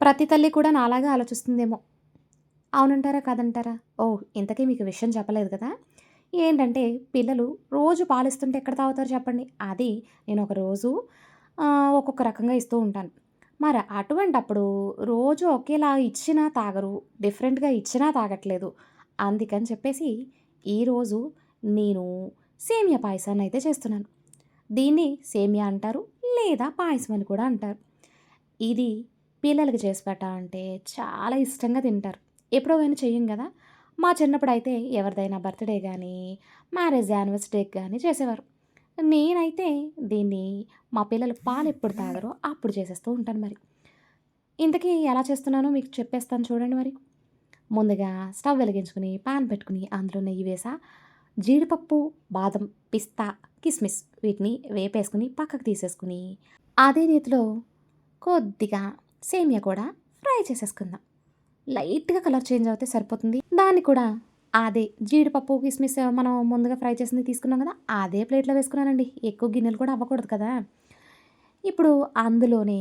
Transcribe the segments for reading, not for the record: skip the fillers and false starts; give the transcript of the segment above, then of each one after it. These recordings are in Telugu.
ప్రతి తల్లి కూడా నాలాగా ఆలోచిస్తుందేమో. అవునంటారా? కాదంటారా? ఓహ్! ఇంతకీ మీకు విషయం చెప్పలేదు కదా! ఏంటంటే పిల్లలు రోజు పాలిస్తుంటే ఎక్కడ తాగుతారు చెప్పండి? అది నేను ఒక రోజు ఒక్కొక్క రకంగా ఇస్తూ ఉంటాను. మరి అటువంటప్పుడు రోజు ఒకేలా ఇచ్చినా తాగరు. డిఫరెంట్‌గా ఇచ్చినా తాగట్లేదు. అందుకని చెప్పేసి ఈరోజు నేను సేమియా పాయసాన్నయితే చేస్తున్నాను. దీన్ని సేమియా అంటారు. లేదా పాయసం అని కూడా అంటారు. ఇది పిల్లలకి చేసి పెట్టాలంటే చాలా ఇష్టంగా తింటారు. ఎప్పుడో గాని చెయ్యం గదా! మా చిన్నప్పుడైతే ఎవరిదైనా బర్త్‌డే గానీ, మ్యారేజ్ యానివర్సరీకి గానీ చేసేవారు. నేనైతే దీన్ని మా పిల్లలు పాలెప్పుడు తాగరో అప్పుడు చేసేస్తూ ఉంటాను మరి. ఇంతకీ ఎలా చేస్తున్నానో మీకు చెప్పేస్తాను చూడండి మరి. ముందుగా స్టవ్ వెలిగించుకొని, పాన్ పెట్టుకొని, అందులో నెయ్యి వేసా, జీడిపప్పు, బాదం, పిస్తా, కిస్మిస్ వీటిని వేపేసుకొని పక్కకు తీసేసుకొని, అదే నేతిలో కొద్దిగా సేమియా కూడా ఫ్రై చేసేసుకుందాం. లైట్‌గా కలర్ చేంజ్ అవుతే సరిపోతుంది. దాన్ని కూడా అదే జీడిపప్పు, కిస్మిస్ మనం ముందుగా ఫ్రై చేసింది తీసుకున్నాం కదా! అదే ప్లేట్‌లో వేసుకున్నానండి. ఎక్కువ గిన్నెలు కూడా అవ్వకూడదు కదా! ఇప్పుడు అందులోనే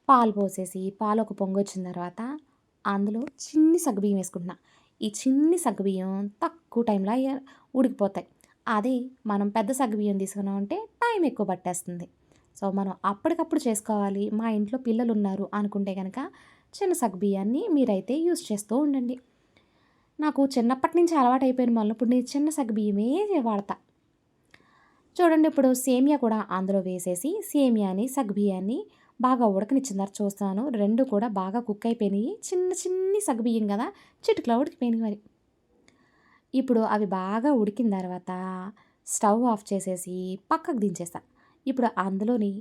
పాలు పోసేసి, పాలు ఒక పొంగొచ్చిన తర్వాత అందులో చిన్ని సగ్గుబియ్యం వేసుకుంటున్నా. ఈ చిన్ని సగ్గుబియ్యం తక్కువ టైంలో ఉడికిపోతాయి. అదే మనం పెద్ద సగ్గుబియ్యం తీసుకున్నామంటే టైం ఎక్కువ పట్టేస్తుంది. సో, మనం అప్పటికప్పుడు చేసుకోవాలి. మా ఇంట్లో పిల్లలున్నారు అనుకుంటే గనక చిన్న సగ్గుబియ్యాన్ని మీరైతే యూజ్ చేస్తూ ఉండండి. నాకు చిన్నప్పటి నుంచి అలవాటయిపోయిన వల్ల ఇప్పుడు నేను చిన్న సగ్గుబియ్యమే వాడతా. చూడండి ఇప్పుడు సేమియా కూడా అందులో వేసేసి సేమియాని, సగ్గుబియ్యాన్ని బాగా ఉడకనిచ్చిన తర్వాత చూస్తున్నాను. 2 కూడా బాగా కుక్ అయిపోయినాయి. చిన్న చిన్ని సగ్గుబియ్యం గదా! చిటికలో ఉడికిపోయినాయి మరి. ఇప్పుడు అవి బాగా ఉడికిన తర్వాత స్టవ్ ఆఫ్ చేసేసి పక్కకు దించేసా. ఇప్పుడు అందులోని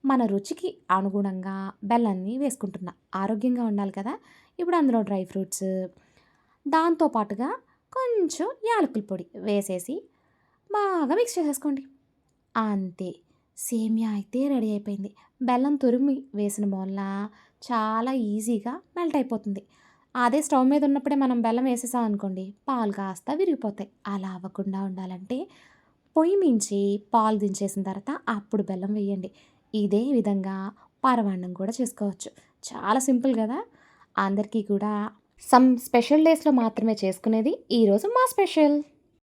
మన రుచికి అనుగుణంగా బెల్లాన్ని వేసుకుంటున్నా. ఆరోగ్యంగా ఉండాలి కదా! ఇప్పుడు అందులో డ్రై ఫ్రూట్స్, దాంతో పాటుగా కొంచెం యాలకుల పొడి వేసేసి బాగా మిక్స్ చేసేసుకోండి. అంతే. సేమియా అయితే రెడీ అయిపోయింది. బెల్లం తురిమి వేసిన వల్ల చాలా ఈజీగా మెల్ట్ అయిపోతుంది. అదే స్టవ్ మీద ఉన్నప్పుడే మనం బెల్లం వేసేసాం అనుకోండి, పాలు కాస్త విరిగిపోతాయి. అలా అవ్వకుండా ఉండాలంటే పొయ్యి మించి పాలు దించేసిన తర్వాత అప్పుడు బెల్లం వేయండి. ఇదే విధంగా పరమాన్నం కూడా చేసుకోవచ్చు. చాలా సింపుల్ గదా! అందరికీ కూడా స్పెషల్ డేస్‌లో మాత్రమే చేసుకునేది ఈరోజు మా స్పెషల్.